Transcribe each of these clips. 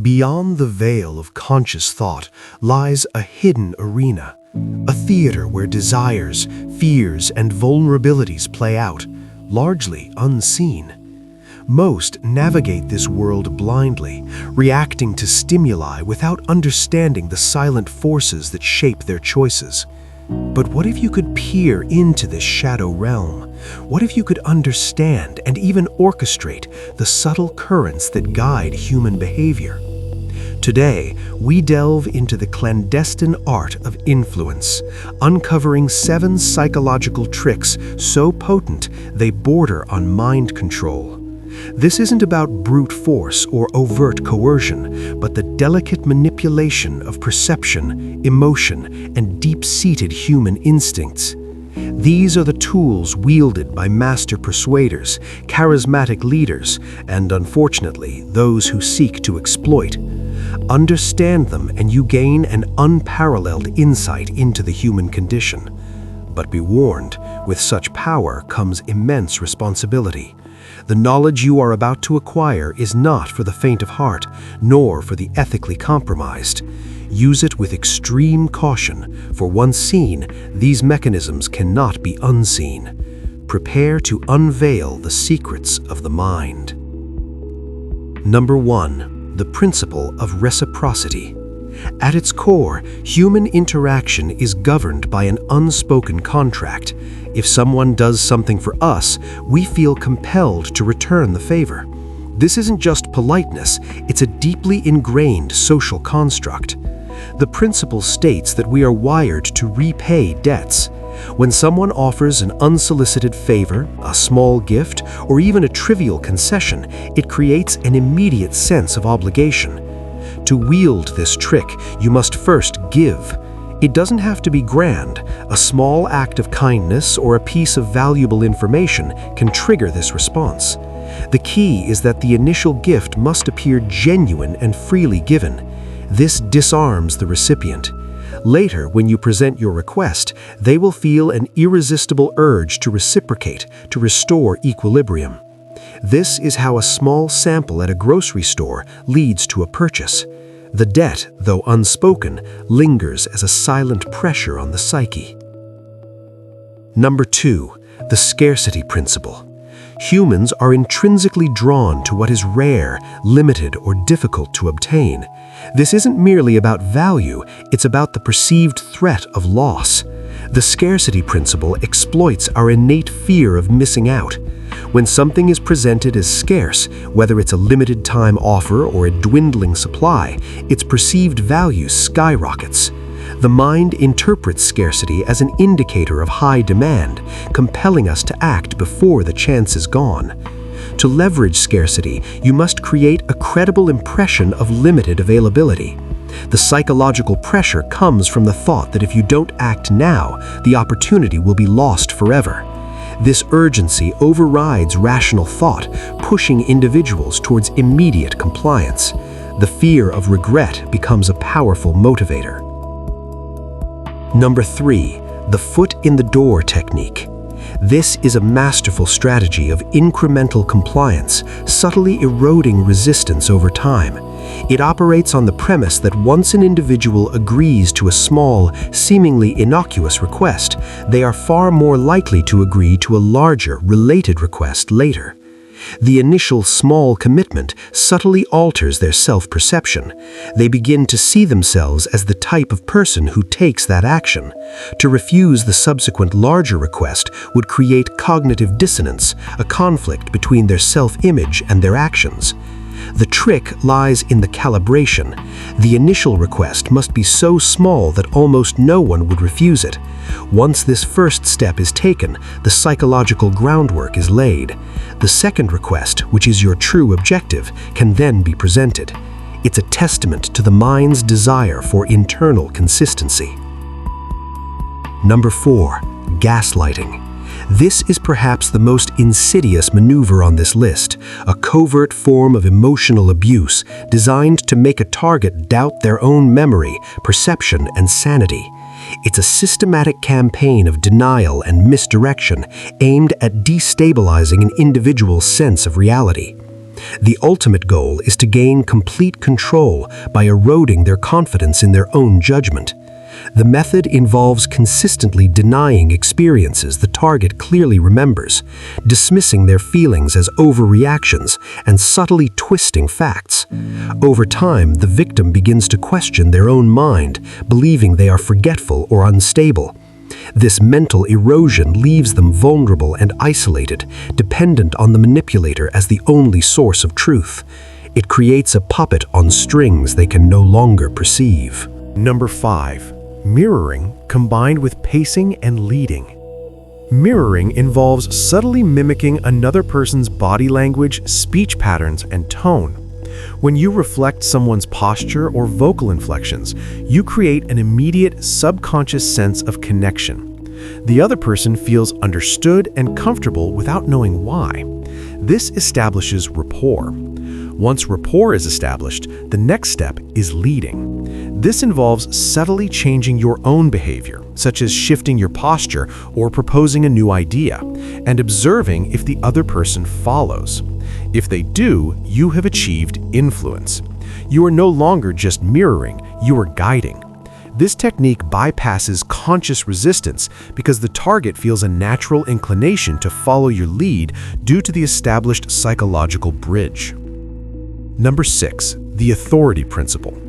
Beyond the veil of conscious thought lies a hidden arena, a theater where desires, fears, and vulnerabilities play out, largely unseen. Most navigate this world blindly, reacting to stimuli without understanding the silent forces that shape their choices. But what if you could peer into this shadow realm? What if you could understand and even orchestrate the subtle currents that guide human behavior? Today, we delve into the clandestine art of influence, uncovering 7 psychological tricks so potent they border on mind control. This isn't about brute force or overt coercion, but the delicate manipulation of perception, emotion, and deep-seated human instincts. These are the tools wielded by master persuaders, charismatic leaders, and unfortunately, those who seek to exploit. Understand them and you gain an unparalleled insight into the human condition. But be warned, with such power comes immense responsibility. The knowledge you are about to acquire is not for the faint of heart, nor for the ethically compromised. Use it with extreme caution, for once seen, these mechanisms cannot be unseen. Prepare to unveil the secrets of the mind. Number 1. The principle of reciprocity. At its core, human interaction is governed by an unspoken contract. If someone does something for us, we feel compelled to return the favor. This isn't just politeness, it's a deeply ingrained social construct. The principle states that we are wired to repay debts. When someone offers an unsolicited favor, a small gift, or even a trivial concession, it creates an immediate sense of obligation. To wield this trick, you must first give. It doesn't have to be grand. A small act of kindness or a piece of valuable information can trigger this response. The key is that the initial gift must appear genuine and freely given. This disarms the recipient. Later, when you present your request, they will feel an irresistible urge to reciprocate, to restore equilibrium. This is how a small sample at a grocery store leads to a purchase. The debt, though unspoken, lingers as a silent pressure on the psyche. Number 2. The scarcity principle. Humans are intrinsically drawn to what is rare, limited, or difficult to obtain. This isn't merely about value, it's about the perceived threat of loss. The scarcity principle exploits our innate fear of missing out. When something is presented as scarce, whether it's a limited time offer or a dwindling supply, its perceived value skyrockets. The mind interprets scarcity as an indicator of high demand, compelling us to act before the chance is gone. To leverage scarcity, you must create a credible impression of limited availability. The psychological pressure comes from the thought that if you don't act now, the opportunity will be lost forever. This urgency overrides rational thought, pushing individuals towards immediate compliance. The fear of regret becomes a powerful motivator. Number 3. The foot in the door technique. This is a masterful strategy of incremental compliance, subtly eroding resistance over time. It operates on the premise that once an individual agrees to a small, seemingly innocuous request, they are far more likely to agree to a larger, related request later. The initial small commitment subtly alters their self-perception. They begin to see themselves as the type of person who takes that action. To refuse the subsequent larger request would create cognitive dissonance, a conflict between their self-image and their actions. The trick lies in the calibration. The initial request must be so small that almost no one would refuse it. Once this first step is taken, the psychological groundwork is laid. The second request, which is your true objective, can then be presented. It's a testament to the mind's desire for internal consistency. Number 4. Gaslighting. This is perhaps the most insidious maneuver on this list, a covert form of emotional abuse designed to make a target doubt their own memory, perception, and sanity. It's a systematic campaign of denial and misdirection aimed at destabilizing an individual's sense of reality. The ultimate goal is to gain complete control by eroding their confidence in their own judgment. The method involves consistently denying experiences the target clearly remembers, dismissing their feelings as overreactions, and subtly twisting facts. Over time, the victim begins to question their own mind, believing they are forgetful or unstable. This mental erosion leaves them vulnerable and isolated, dependent on the manipulator as the only source of truth. It creates a puppet on strings they can no longer perceive. Number 5. Mirroring combined with pacing and leading. Mirroring involves subtly mimicking another person's body language, speech patterns, and tone. When you reflect someone's posture or vocal inflections, you create an immediate subconscious sense of connection. The other person feels understood and comfortable without knowing why. This establishes rapport. Once rapport is established, the next step is leading. This involves subtly changing your own behavior, such as shifting your posture or proposing a new idea, and observing if the other person follows. If they do, you have achieved influence. You are no longer just mirroring, you are guiding. This technique bypasses conscious resistance because the target feels a natural inclination to follow your lead due to the established psychological bridge. Number 6. The authority principle.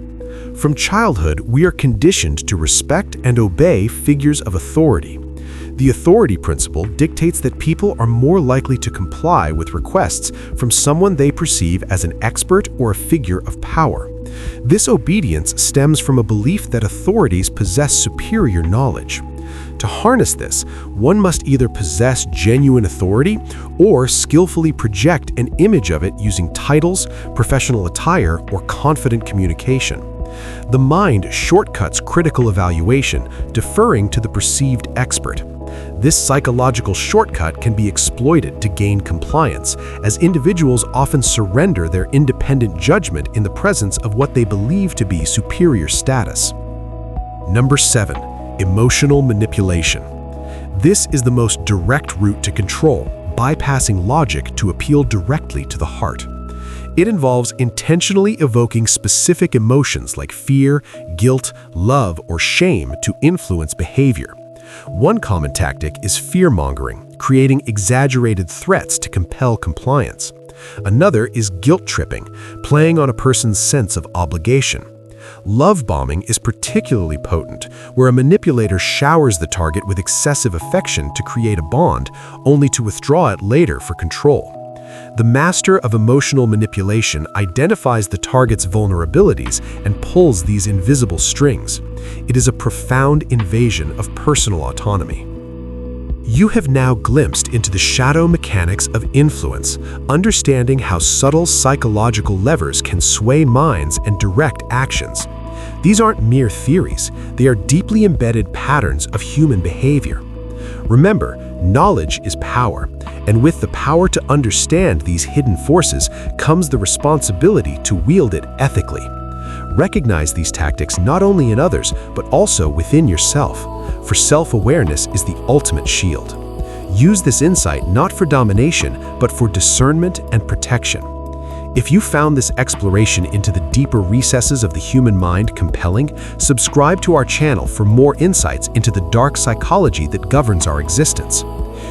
From childhood, we are conditioned to respect and obey figures of authority. The authority principle dictates that people are more likely to comply with requests from someone they perceive as an expert or a figure of power. This obedience stems from a belief that authorities possess superior knowledge. To harness this, one must either possess genuine authority or skillfully project an image of it using titles, professional attire, or confident communication. The mind shortcuts critical evaluation, deferring to the perceived expert. This psychological shortcut can be exploited to gain compliance, as individuals often surrender their independent judgment in the presence of what they believe to be superior status. Number 7. Emotional manipulation. This is the most direct route to control, bypassing logic to appeal directly to the heart. It involves intentionally evoking specific emotions like fear, guilt, love, or shame to influence behavior. One common tactic is fear-mongering, creating exaggerated threats to compel compliance. Another is guilt-tripping, playing on a person's sense of obligation. Love bombing is particularly potent, where a manipulator showers the target with excessive affection to create a bond, only to withdraw it later for control. The master of emotional manipulation identifies the target's vulnerabilities and pulls these invisible strings. It is a profound invasion of personal autonomy. You have now glimpsed into the shadow mechanics of influence, understanding how subtle psychological levers can sway minds and direct actions. These aren't mere theories, they are deeply embedded patterns of human behavior. Remember, knowledge is power, and with the power to understand these hidden forces comes the responsibility to wield it ethically. Recognize these tactics not only in others, but also within yourself, for self-awareness is the ultimate shield. Use this insight not for domination, but for discernment and protection. If you found this exploration into the deeper recesses of the human mind compelling, subscribe to our channel for more insights into the dark psychology that governs our existence.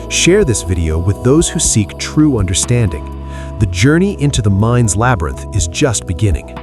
Share this video with those who seek true understanding. The journey into the mind's labyrinth is just beginning.